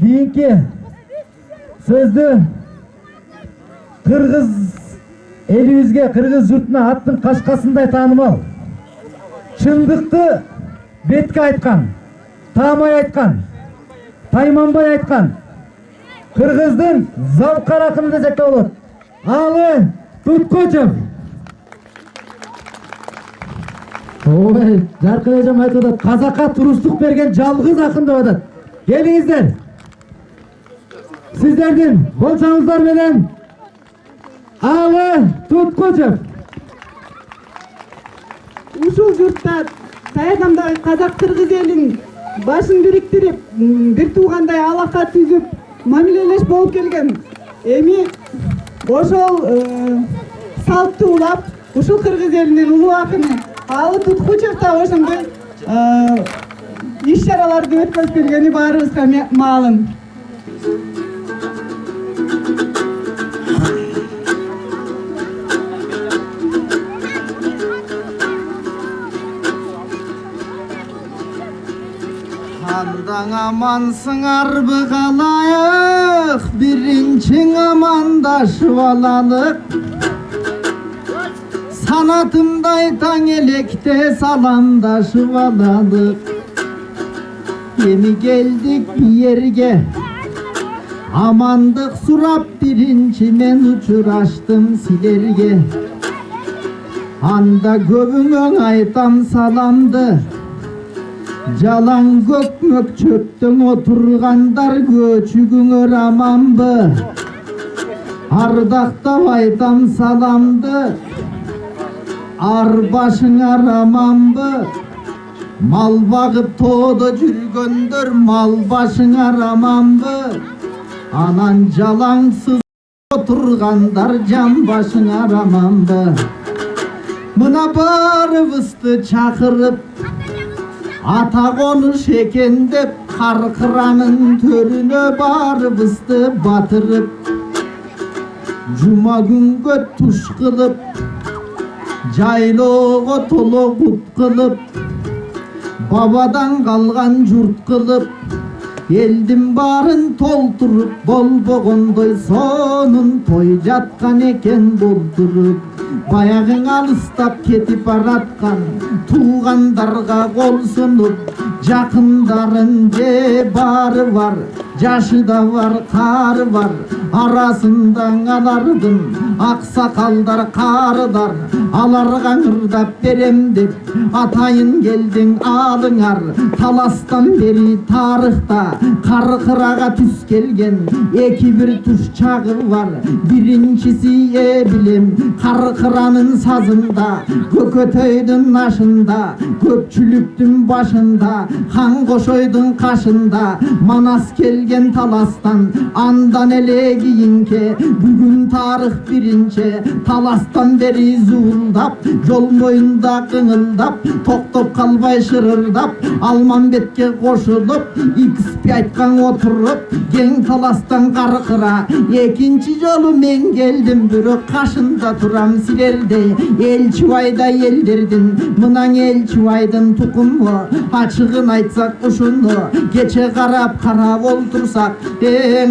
Keyingi сөздү Кыргыз элибизге, кыргыз журтуна аттын кашкасындай таанымал, чындыкты бетке айткан, таамай айткан, тайманбай айткан кыргыздын Залкар акыны десек да болот. Алы Туткучев. Ой, Жаркын эжем айтып атат, казакка туруштук берген жалгыз акын деп атат. Келиңиздер. Сиздердин болчоңуздар менен Алы Туткучев. Ушул журтта тайгамдагы казак кыргыз элин башын бириктирип, бир туугандай алака түзүп, мамилелеш болуп келген. Эми ошол салтты улап, ушул кыргыз элинин улуу акыны Алы Туткучев да ошондой иш-чараларды өткөрүп келгени баарыбызга маалым. Handan amansın arby kalayık, birinçin amandaşıp alalık. Sanatımday taң elekte salamdaşıp alalık. Yeni geldik bir yerge, amandık surap birinci men uçuraştım silerge. Anda göbüңöň aytam salamdı, jalan gökmök çöptün oturgandar göçügüңөр amanbı. Ardakta aytam salamdı, ar başıňar amanbı. Mal bagıp toğda jürgöndür, mal başıňar amanbı. Anan jalansız oturgandar jan başıňar amanbı. Mına barыбызды çakırıp, ata konuş eken dep karkıranın törüne barыбызды batırıp, Cuma güngö tuş kılıp, jaylogo tolo kut kılıp, babadan kalgan jurt kılıp, eldin barın tolturup, bolbogondoy sonun toy jatkan eken boldurup. Bayağın alыстап ketip baratkan tuğandarga kol sunup, jakındarın je bari var, jaşı da var, karı var. Arasından alardın aksakaldar karıdar, alarga ırdap berem dep atayın geldin alыңар. Talastan beri tarıhta karkıraga tüs gelgen eki bir tuş çağı var. Birincisi bilem karkıranın sazında, kökötöydün aşında, köpçülüktün başında, kan koşoydun kaşında. Manas gelgen talastan andan ele giyinke, bugün tarih birince talastan beri zuuldap, yol boyunda kıngıldap, toktop kalbay şırırdap, alman betke koşulup, ikispi aytkan oturup, gen talastan karkıra. Ekinci yolu men geldim, bürü kaşında turam silerde. El çuvayda eldirdin, mınan el çuvaydın tukumu, açığın aytsak uşunu, geçe karap karap oltursak,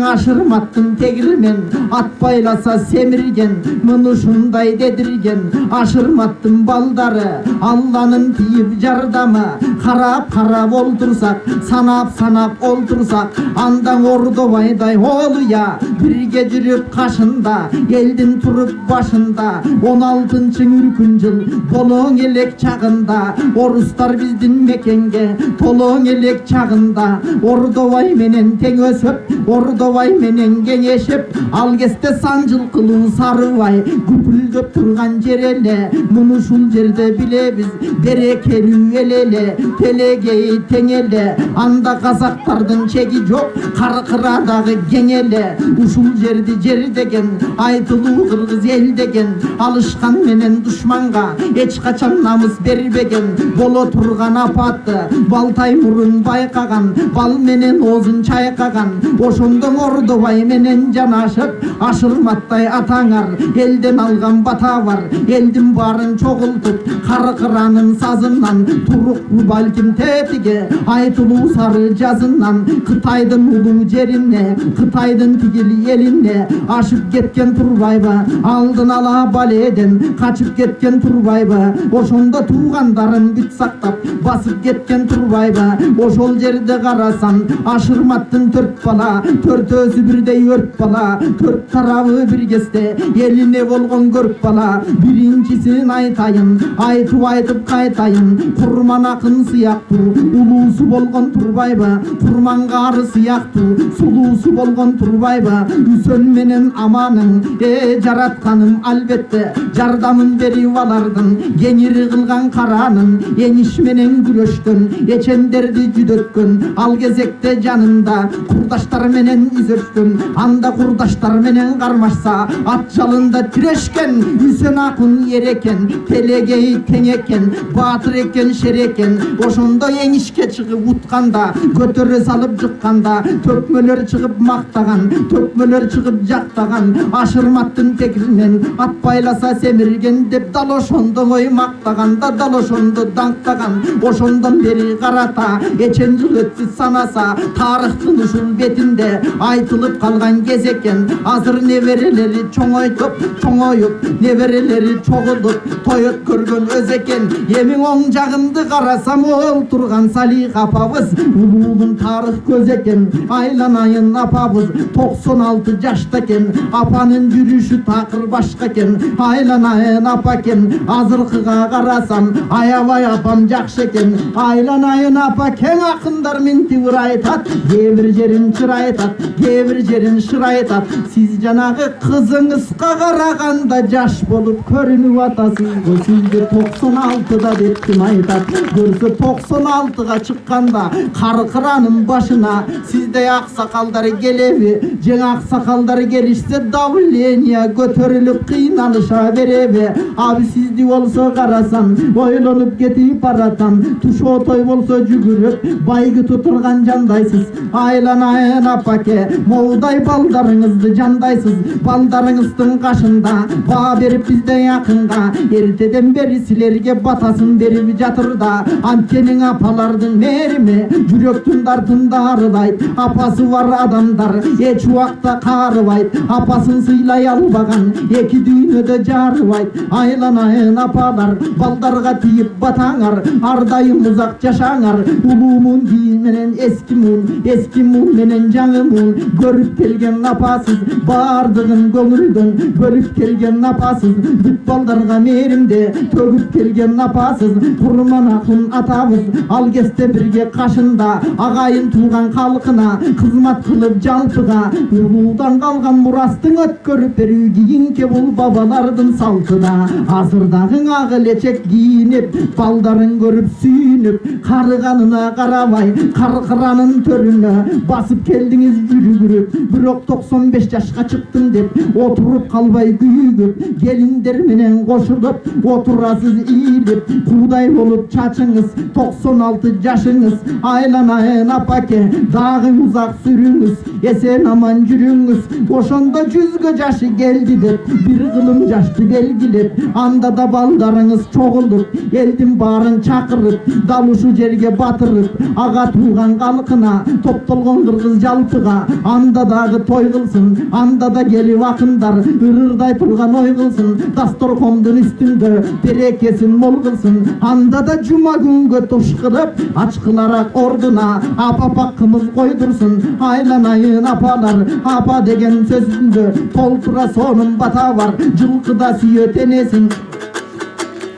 aşırmattın tegirmen, at baylasa semirgen, mını şunday dedirgen, aşırmattın baldarı, Allah'ın tiyip jardamı, karap karap oltursak, sanap sanap oltursak, andan ordovayday oğlu ya, birge jürüp kaşında, eldin turup başında, 16-cı ürkün jıl, boloň elek çağında, orustar bizdin mekenge, toloň elek çağında, ordovay menen teň ösöp, ordovay menen geňeşip, al keste sanjıl kıluu sarıbay, güpüldöp turgan jer ele, munu şul jerde bilebiz, berekeli elele, telegeyi teň ele, anda kazaktardın çegi jok, karkıradagı geňele, uşul jerdi jer degen, aytıluu kırgız el degen, alışkan menen düşmanga, eç kaçan namız berbegen, bolo turgan apatты, baltay murun baykagan, bal menen ozun çayka мактаган ошондо Ордобай менен жанашып ашырматтай атаңар элден алган бата бар элдин баарын чогултуп каркыранын сазынан турукту балким тетиге айтылуу сары жазынан Кытайдын улуу жерине Кытайдын тигил элине ашып кеткен Турбайба алдын ала баледен качып кеткен Турбайба ошондо туугандарын бүт сактап басып кеткен Турбайба ошол жерде карасаң ашырматтын 4 бала төртөөсү бирдей өрт бала төрт тарабы бир кезде элине болгон көрк бала биринчисин айтайын айтып кайтайын курман акын сыяктуу улуусу болгон Турбайба курманга ары сыяктуу сулуусу болгон Турбайба Үсөн менен аманың жаратканым албетте жардамын берип алардын кеңири кылган каранын эниш менен күрөштөн эчендерди жүдөткөн ал кезекте жанында курдаштар менен үзөшкөн анда курдаштар менен кармашса ат жалында тирешкен Үсөн акын ер экен телегей тең экен баатыр экен шер экен ошондо эңишке чыгып утканда көтөрө салып жыкканда төкмөлөр чыгып мактаган төкмөлөр чыгып жактаган ашырматтын текиринен ат байласа семирген деп дал ошондой мактаганда дал ошондо даңктаган ошондон бери карата эчен жыл өтсү санаса тарыхтын ушул бетинде айтылып калган кез экен азыр неберелери чоңоюп неберелери чогулуп той өткөргөн өз экен эми оң жагымды карасам олтурган Салих апабыз улуунун тарых көз экен айланайын апабыз 96 жашта экен апанын жүрүшү такыр башка экен айланайын апа экен азыркыга карасам аябай апам жакшы экен айланайын апа кең акындар минтибир айтат кээ бир жерин чырайтат кээ бир жерин шырайтат сиз жанагы кызыңызга караганда жаш болуп көрүнүп атасыз го сизди 96да деп ким айтат көрсө 96га чыкканда каркыранын башына сиздей аксакалдар келеби же аксакалдар келишсе давление көтөрүлүп кыйналыша береби аби сизди болсо карасам ойлонуп кетип баратам тушоо той болсо жүгүрүп байгы тутурган жандайсыз айланайын апаке моудай балдарыңызды жандайсыз балдарыңыздын кашында баа берип биздей акынга эртеден бери силерге батасын берип жатыр да анткени апалардын мээрими жүрөктүн дартында арыбайт апасы бар адамдар эч убакта каарыбайт апасын сыйлай албаган эки дүйнөдө жарыбайт айланайын апалар балдарга тийип батаңар ар дайым узак жашаңар улуу муун менен эски муун менен жаңы муун көрүп келген апасыз баардыгын көңүлдөн бөлүп келген апасыз бүт балдарга мээримде төгүп келген апасыз курман акын атабыз ал кезде бирге кашында агайын тууган калкына кызмат кылып жалпыга улуудан калган мурастын өткөрүп берүү кийинки бул бабалардын салтыда азыр дагы ак элечек кийинип балдарын көрүп сүйүнүп карыганына карабай каркыранын төрүнө басып келдиңиз жүрүгүрүп бирок 95 жашка чыктым деп отуруп калбай күйүгүп келиндер менен кошулуп отурасыз ийилип куудай болуп чачыңыз 96 жашыңыз айланайын апаке дагы узак сүрүңүз эсен аман жүрүңүз ошондо 100гө жашы келди деп бир кылым жашты белгилеп анда да балдарыңыз чогулуп элдин баарын чакырып дал ушу жерге батырып ага тууган калкына топтолгон кыргыз жалпыга анда дагы той кылсын анда да келип акындар ырырдай турган ой кылсын дасторкондун үстүндө берекесин мол кылсын анда да жума күнгө туш кылып ачкылаrak ордуна апа кымыз койдурсун айланайын апалар апа деген сөзүндө толтура сонун бата бар жылкыда сүйөт энесин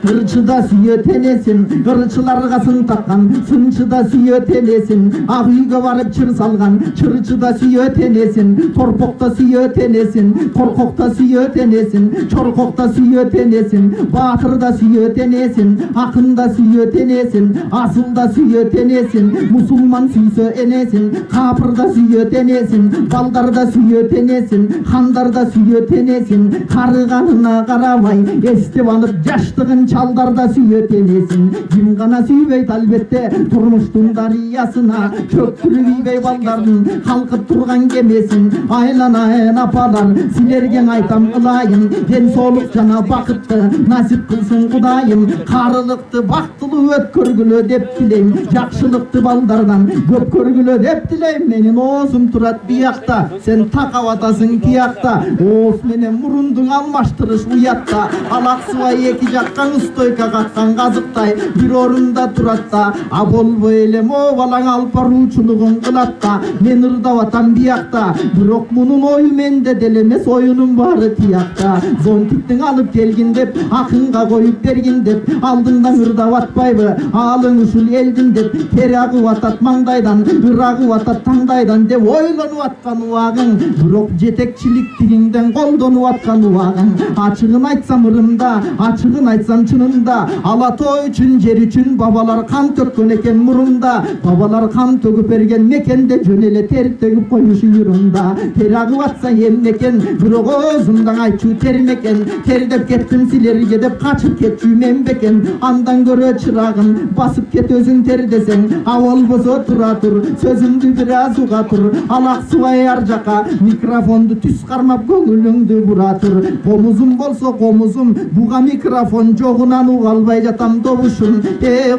ырчыда сүйөт энесин ырчыларга сын таккан сынчыда сүйөт энесин ак үйгө барып чыр салган чырчыда сүйөт энесин торпокто сүйөт энесин коркокто сүйөт энесин чоркокто сүйөт энесин баатырда сүйөт энесин акында сүйөт энесин асылда сүйөт энесин мусулман сүйсө энесин капырда сүйөт энесин балдарда сүйөт энесин хандарда сүйөт энесин карыганына карабай эстеп алып жаштыгын шалдар да сүйөт энесин, ким гана сүйбөйт албетте турмуштун дарыясына, чөктүрүп ийбей балдардын калкып турган кемесин. Айланайын апалар, силерге айтам ылайым, ден соолук жана бакытты насип кылсын Кудайым. Карылыкты бактылуу өткөргүлө деп тилейм, жакшылыкты балдардан көп көргүлө деп тилейм. Менин оозум турат биякта, сен такап атасың тиякта, ооз менен мурундуң алмаштырыш уятта. Алаксыбай эки жакка устойка каткан казыктай бир орунда турат да, а болбой элем о балаң алып баруучулугун кылат да. Мен ырдап атам биякта, бирок мунун ою менде деле эмес, оюнун баары тиякта. Зонтиктин алып келгин деп, акынга коюп бергин деп, алдыңдан ырдап атпайбы алың ушул элдин деп. Тери агып атат маңдайдан, ыр агып атат таңдайдан деп ойлонуп аткан убагың, бирок жетекчиликтигиңден колдонуп аткан убагың. Ачыгын айтсам ырымда, ачыгын айтсам чынында, ала той үчүн жер үчүн бабалар кан төккөн экен мурунда. Бабалар кан төгүп берген мекенде жөн эле тер төгүп коюш үйрүндө. Тер агып атса эмнекен, бирок оозумдан айтчу термекен. Тер деп кеттим силерге деп качып кетчү мен бекен. Андан көрө чырагым басып кет өзүң тер десең, а болбосо тура тур, сөзүмдү бир аз уга тур. Алаксыбай ар жака микрофонду түз кармап көңүлүңдү бура тур. Комузум болсо комузум, буга микрофон жогунан уга албай жатам добушун.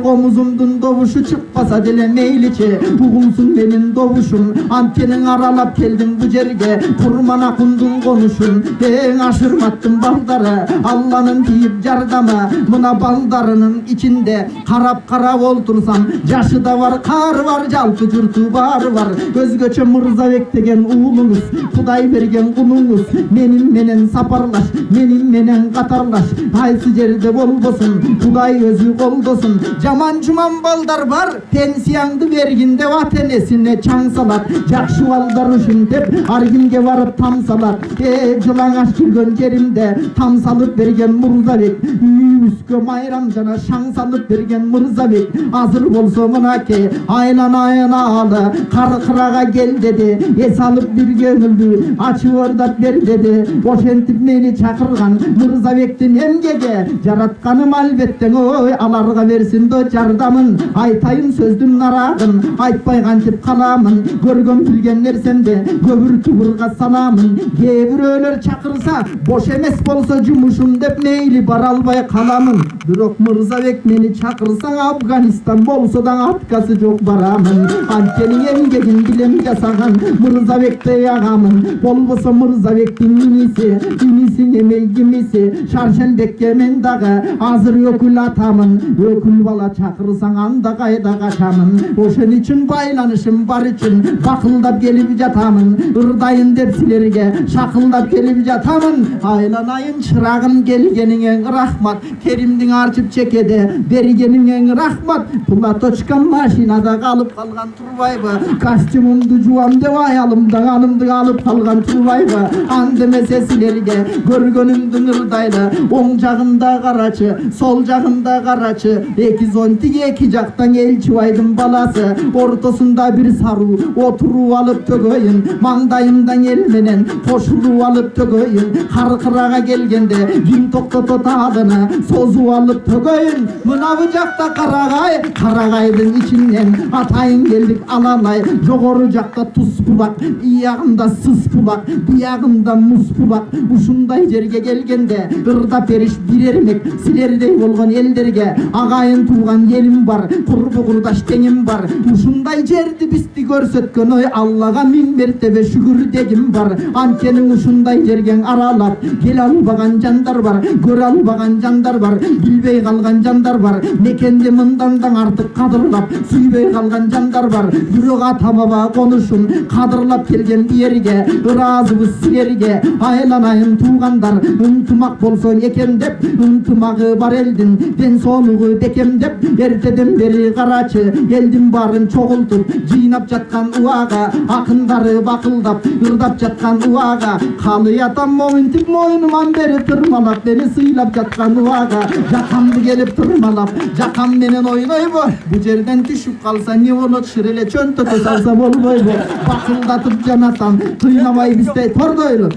Комузумдун добушу чыкпаса деле мейличи, угулсун менин добушум. Анткени аралап келдим бу жерге, курман акындын конушун. Эң ашырматтын балдары, Алланын тийип жардамы. Мына балдарынын ичинде карап олтурсам, жашы да бар, кары бар, жалпы журту баары бар. Өзгөчө Мырзабек деген уулуңуз, Кудай берген кулуңуз. Менин сапарлаш, менен катарлаш, кайсы жерде болбосун, Кудай өзү колдосун. Жаман жуман балдар бар, пенсияңды бергин деп ата энесине чаң салат. Жакшы балдар ушун деп ар кимге барып там салат. Жылаңаш жүргөн жеримде там салып берген Мырзабек, үйүбүзгө майрам жана шаң салып берген Мырзабек. Азыр болсо мынакей айланайын аалы, каркырага кел деди, эс алып бир көңүлдү ачып ордап бер деди. Ошентип мени чакырган Мырзабектин эмгеге жаратканым албетте ой аларга берсин до жардамын. Айтайын сөздүн нарагын, айтпай кантип каламын. Көргөн билген нерсемди көбүр тубурга саламын. Кээ бирөөлөр чакырса бош эмес болсо жумушум деп мейли бара албай каламын. Бирок Мырзабек мени чакырсаң Афганистан болсо да откасы жок барамын. Анткени эмгегин билем жасаган Мырзабекте ягамын. Болбосо Мырзабектин инисин эмей кимиси, Шаршенбекке мен дагы азыр өкүл атамын. Өкүл бала чакырсаң анда кайда качамын. Ошон үчүн байланышым бар үчүн бакылдап келип жатамын. Ырдайын деп силерге шакылдап келип жатамын. Айланайын чырагым келгениңе рахмат, Керимдин арчып чекеде бергениңе рахмат. Платочкам машинада калып калган турбайбы, костюмумду жуам деп аялымдан анымды алып калган турбайбы. Андемесе силерге көргөнүмдүн ырдайлы, оң жагымда карачы, сол жагымда карачы. Эки зонтик эки жактан Элчибайдын баласы, ортосунда бир саруу отуруп алып төгөйүн. Маңдайымдан эл менен кошулуп алып төгөйүн. Каркырага келгенде ким токтотот адыны созуп алып төгөйүн. Мына бу жакта карагайдын ичинен атайын келдик алалай. Жогору жакта туз булак, иягында сыз булак, биягында муз булак. Ушундай жерге келгенде ырдап бериш бир эрмек. Силердей болгон элдерге агайын тууган элим бар, курбу курдаш теңим бар. Ушундай жерди бизди көрсөткөн ой Аллага миң мертебе шүгүр дегим бар. Анткени ушундай жерге аралап келе албаган жандар бар, көрө албаган жандар бар, билбей калган жандар бар. Мекенди мындан да артык кадырлап сүйбөй калган жандар бар. Бирок ата баба конушун кадырлап келген жерге ыраазыбыз силерге. Айланайын туугандар, ынтымак болсо экен деп, ынтымагы бар элдин ден соолугу бекем деп. Эртеден бери карачы элдин баарын чогултуп жыйнап жаткан убага, акындары бакылдап ырдап жаткан убага, калый атам моминтип мойнуман бери тырмалап мени сыйлап жаткан убага, жакамды келип тырмалап жакам менен ойнойбу. Бу жерден түшүп калса не болот, шыр эле чөнтөтө салса болбойбу. Бакылдатып жанатам, тыйнабай биздей тордойлу.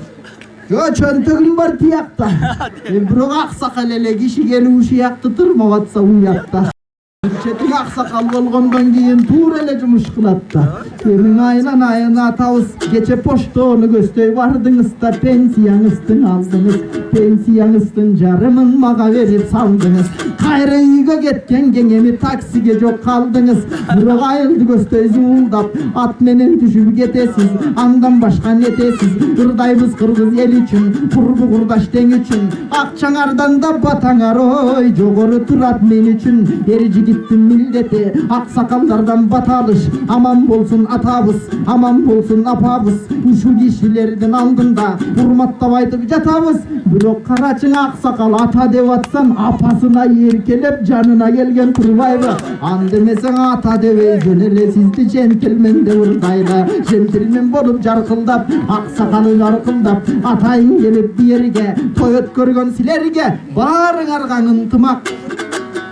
Çöntөгүм бар тиякта. Бирок аксакал эле киши келуши якты турмап атса уякта. Четиң аксакал болгондон кийин туура эле жумуш кылат да. Эми айнан атабыз кече поштоону көздөй бардыңыз да пенсияңыздын алдыңыз. Пенсияңыздын жарымын мага берип салдыңыз. Кайра үйгө кеткен кеңеми таксиге жок калдыңыз. Бирок айылды көздөй зуулдап ат менен түшүп кетесиз. Андан башка не этесиз? Ырдайбыз кыргыз эл үчүн, курбу курдаш тең үчүн. Акчаңардан да батаңар ой, жогору турат мен үчүн. Жигиттин милдети аксакалдардан баталыш. Аман болсун атабыз, аман болсун апабыз. Ушул кишилердин алдында урматтап айтып жатабыз. Бирок карачың аксакал ата деп атсам апасына эркелеп жанына келген турбайбы? Андемесең ата дебей жөн эле сизди джентльмен деп ырдайлы. Джентльмен болуп жаркылдап, аксакалы жаркылдап, атайын келип биерге, той өткөргөн силерге баарыңарга ынтымак.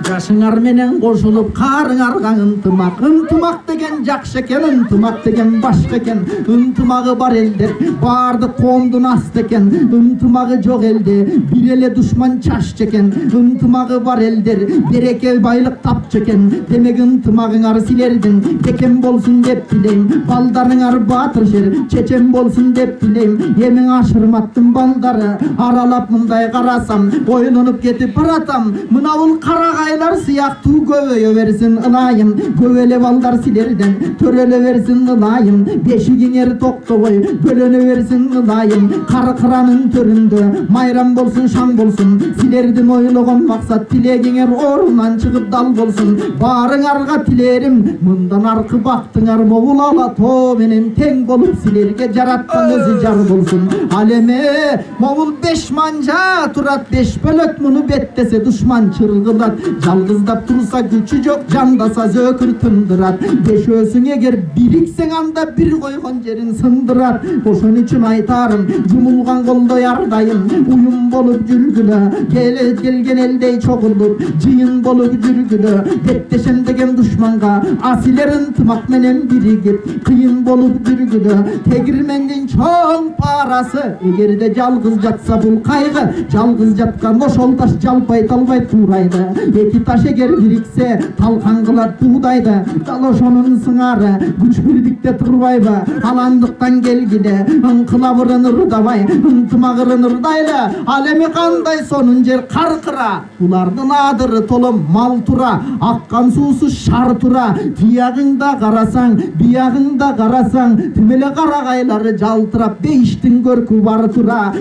Жашыңар менен кошулуп карыңарга ынтымак. Ынтымак деген жакшы экен, ынтымак деген башка экен. Ынтымагы бар элдер баардык коомдун асты экен. Ынтымагы жок элде бир эле душман чашчы экен. Ынтымагы бар элдер береке байлык тапчы экен. Демек ынтымагыңар силердин бекем болсун деп тилейм. Балдарыңар баатыр шер чечен болсун деп тилейм. Эмиң ашырматтын балдары аралап мындай карасам ойлонуп кетип баратам. Мына бул карагайлар сыяктуу көбөйө берсин ылайым. Көбөлө балдар силерден төрөлө берсин ылайым. Бешигиңер токтобой бөлөнө берсин ылайым. Каркыранын төрүндө майрам болсун, шаң болсун. Силердин ойлогон максат тилегиңер орунан чыгып дал болсун. Баарыңарга тилерим мындан аркы бактыңар могул ала тоо менен тең болуп силерге жараткан өзү жар болсун. Ал эме могул 5 манжа турат, 5 бөлөк муну беттесе душман чыргылат. Жалгыздап турса күчү жок, жандаса зөкүр тындырат. Бешөөсүң эгер бириксең анда бир койгон жерин сындырат. Ошон үчүн айтарым, жумулган колдой ардайым уюм болуп жүргүлө. Келген элдей чогулуп жыйын болуп жүргүлө. Беттешем деген душманга асилер ынтымак менен биригип кыйын болуп жүргүлө. Тегирмендин чоң парасы эгерде жалгыз жатса бул кайгы. Жалгыз жаткан ошол таш жалпай талбай туурайды. Эки таш эгер бириксе талкан кылат буудайды. Дал ошонун сыңары күч бирдикте турбайбы? Аландыктан келгиле ыңкылабырын ырдабай, ынтымагырын ырдайлы. Ал эми кандай сонун жер каркыра. Булардын адыры толом мал тура, аккан суусу шар тура. Тиягыңда карасаң, биягыңда карасаң, тимеле карагайлары жалтырап бейиштин көркү бар тура.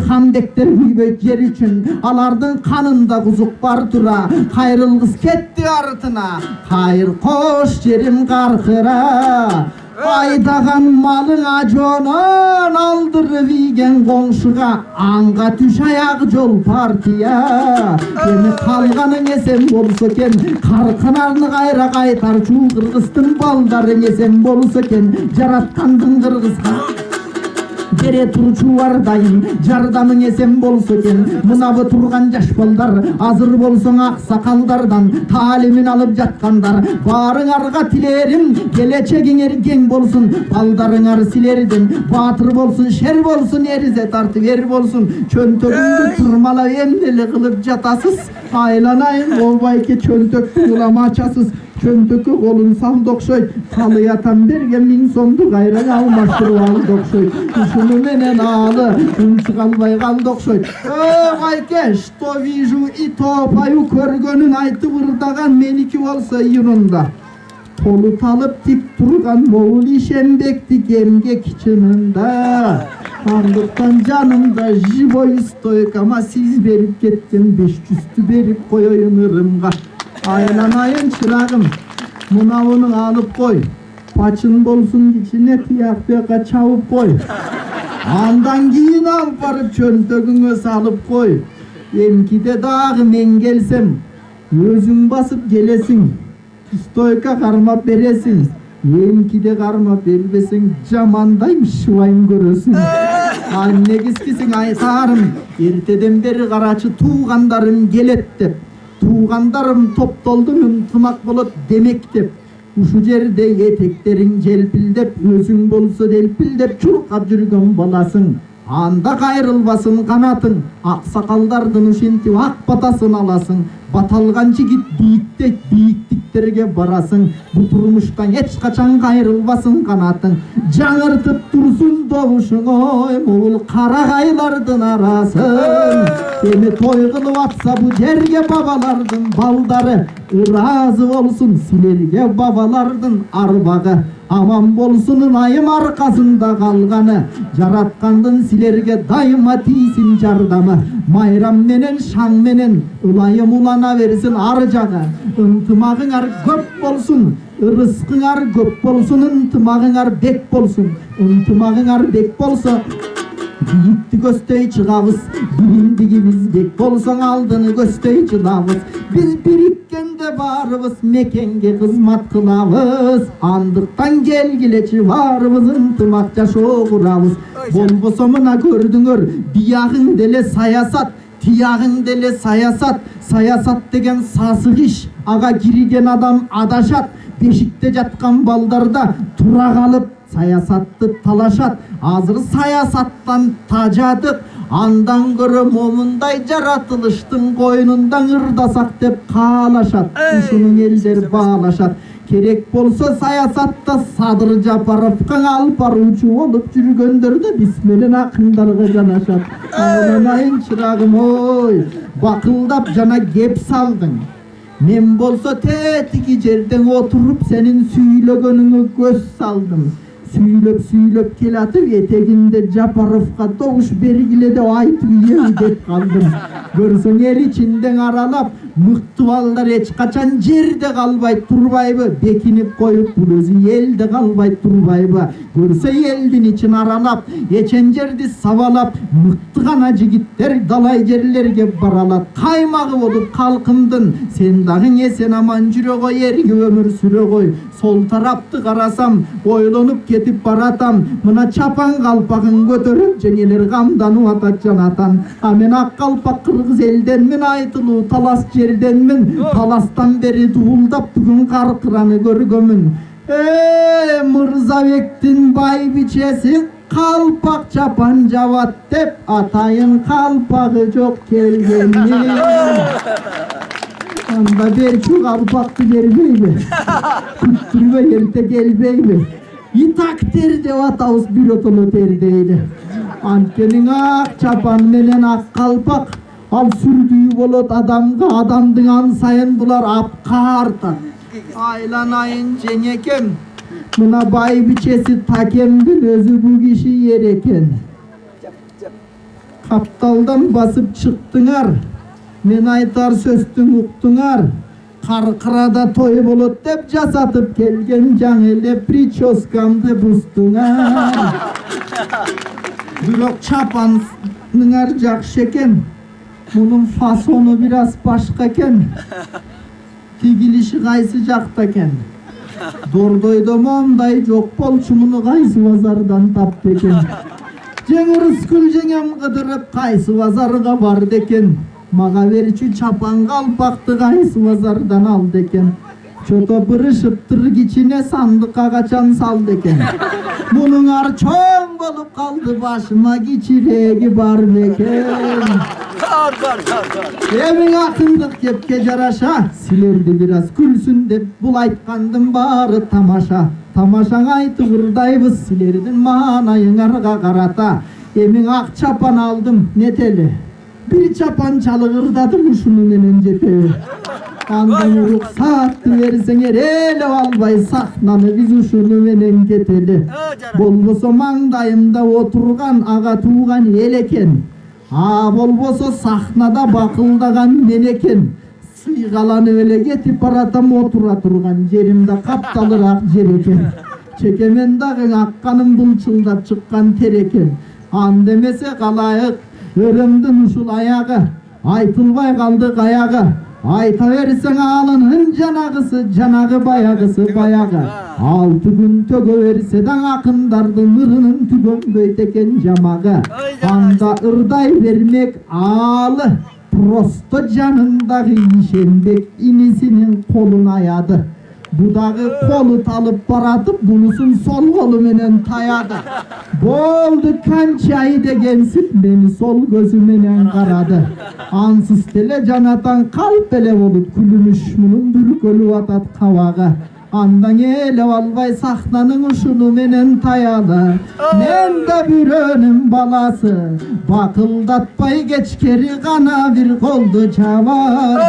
Хандектер күйбөйт жер үчүн, алардын канында кузук бар тура. Кайрылгыс кетти артына, кайыр кош жерим каркыра. Айдаган малыңа жонон алдырып ийген коңшуга, анга түш аяк жол партия. Эми калганың эсен болсо экен, каркынарны кайра кайтарчу кыргыздын балдарын эсен болсо экен. Жараткандын кыргызга бере турчу ардайым жардамың эсен болсо экен. Мынабы турган жаш балдар азыр болсоң аксакалдардан таалимин алып жаткандар. Баарыңарга тилерим келечегиңер кең болсун. Балдарыңар силердин баатыр болсун, шер болсун, эризе тартып эр болсун. Чөнтөгүңдү турмалап эмнеле кылып жатасыз? Айланайын обайке чөнтөктү улама ачасыз. Чөнтөккө колун салды окшойт. Калыятан берген 1000 сомду кайра алмаштырып алды окшойт. Ушуну менен алы унчук албай калды окшойт. Байке, что вижу и топаю көргөнүн айтып ырдаган меники болсо июнунда. Колу талып тик турган могул ишенбектик эмгек чынында. Андыктан жанымда живой стойкама сиз берип кеткен 500-тү берип коеюн ырымга. Айланайын чырагым, мынауны алып кой. Пачын болсун кичине тиякпека чабып кой. Андан кийин алып барып чөнтөгүңө салып кой. Эмкиде дагы мен келсем, өзүң басып келесиң. Стойка кармап бересиң. Эмкиде кармап бербесең, жамандайм шыбайын көрөсүң. Негизгисин айтарым, эртеден бери карачы туугандарым келет деп. Туугандарым топтолду ынтымак болот демек деп. Ушу жерде этектериң желпилдеп, өзүң болсо делпилдеп чуркап жүргөн баласың. анда кайрылбасын канатың, аксакалдардын ушинтип ак батасын аласың. Баталган жигит бийиктиктерге барасың. Бу турмуштан эч качан кайрылбасын канатың. Жаңыртып турсун добушуң, ой, бул кара кайлардын арасын. Эми той кылып атса бу жерге бабалардын балдары, ыраазы болсун силерге бабалардын арбагы. Аман болсун ынайым аркасында калганы, жараткандын силерге дайыма тийсин жардамы. Майрам менен шаң менен ылайым улана берсин ар жагы. Ынтымагыңар көп болсун, ырыскыңар көп болсун, ынтымагыңар бек болсун. Ынтымагыңар бек болсо бийикти көздөй чыгабыз, билимдигибиз бек болсоң алдыны көздөй чыдабыз. Биз бириккенде баарыбыз мекенге кызмат кылабыз. Андыктан келгилечи баарыбыз ынтымак жашоо курабыз. Болбосо мына көрдүңөр, биягың деле саясат, тиягың деле саясат. Саясат деген сасык иш, ага кирген адам адашат. Бешикте жаткан балдарда тура калып саясатты талашат. Азыр саясаттан тажадык, андан көрө момундай жаратылыштын койнундан ырдасак деп каалашат. Ушунун элдер баалашат. Керек болсо саясатта Садыр Жапаровго алып баруучу болуп жүргөндөр да биз менен акындарга жанашат. Айнайын чырагым ой, бакылдап жана кеп салдың. Мен болсо тетиги жерден отуруп сенин сүйлөгөнүңө көз салдым. Сүйлөп келатып этегинде Жапаровга добуш бергиле деп айтып деп калдым. Көрсөң эл ичинден аралап, мыкты балдар эч качан жерде калбай турбайбы? Бекинип коюп бул өзү элде калбай турбайбы? Көрсө элдин ичин аралап, эчен жерди сабалап, мыкты гана жигиттер далай жерлерге баралат. Каймагы болуп калкымдын, сен дагы эсен аман жүрө кой, эрге өмүр сүрө кой. Сол тарапты карасам, ойлонуп кетип баратам. Мына чапан калпагын көтөрүп жеңелер камданып атат жанатан. А мен ак калпак кыргыз элденмин, айтылуу талас жерденмин. Таластан бери дуулдап бүгүн каркыраны көргөмүн. Мырзабектин байбичеси калпак чапан жабат деп, атайын калпагы жок келгенмин. Анда берчу калпакты бербейби? Күттүрбөй эрте келбейби? Итактер деп атабыз биротоно тердейли. Анткени ак чапан менен ак калпак ал сүрдүү болот адамга, адамдын ан сайын булар апка артат. Айланайын жеңекем, мына байбичеси Такемдин өзү бу киши эрекен. Капталдан басып чыктыңар, мен айтар сөздүн уктуңар. Каркырада той болот деп жасатып келген жаңы эле прическамды бустуңар. Бирок чапаныңар жакшы экен, мунун фасону бир аз башка экен. Тигилиши кайсы жакта экен? Дордойдо мондай жок болчу, муну кайсы базардан таптı экен? Жеңирскүл жеңем кыдырып кайсы базарга барды экен? Мага берчү чапан калпакты кайсы базардан алды экен? Чото бырышыптыр кичине сандыкка качан салды экен? Мунуңар чоң болуп калды, башыма кичиреги бар бекен. Эми акындык кепке жараша, силерди бир аз күлсүн деп бул айткандын баары тамаша. Тамашаң айтып ырдайбыз силердин маанайыңарга карата. Эми ак чапан алдым, нетели? Bir çapan çalıgırdadım şunu menен жетеби. Andan уруксатты берсеңер эле албай сахнаны биз ушуну менен кетели. Болбосо маңдайымда отурган ага тууган эл экен. А болбосо сахнада бакылдаган мен экен. Сыйгаланып эле кетип баратам, отура турган жеримде капталыраак жер экен. Чекемен дагы акканым булчулдап чыккан тер экен. Анда эмесе калайык? Өрөмдүн ушул аягы, айтылбай калды каягы. Айта берсең алынын жанагысы, жанагы баягысы баягы. 6 күн төгө берсе да акындардын ырынын түгөнбөйт экен жамагы. Анда ырдай бермек алы, просто жанындагы ишенбек инисинин колун аяды. Budagı kolu talıp baratıp bunusun sol kolu menen tayadı. Boldu kançayı degensin beni sol gözümenen karadı. Ansız tele canatan kalp ele olup külümüş bunun bir gölü atat kavaga. Andan ele alvay sahnanın uşunu menen tayalı. Men de bir önüm balası bakıldatpay geç keri kana bir koldu çavadı.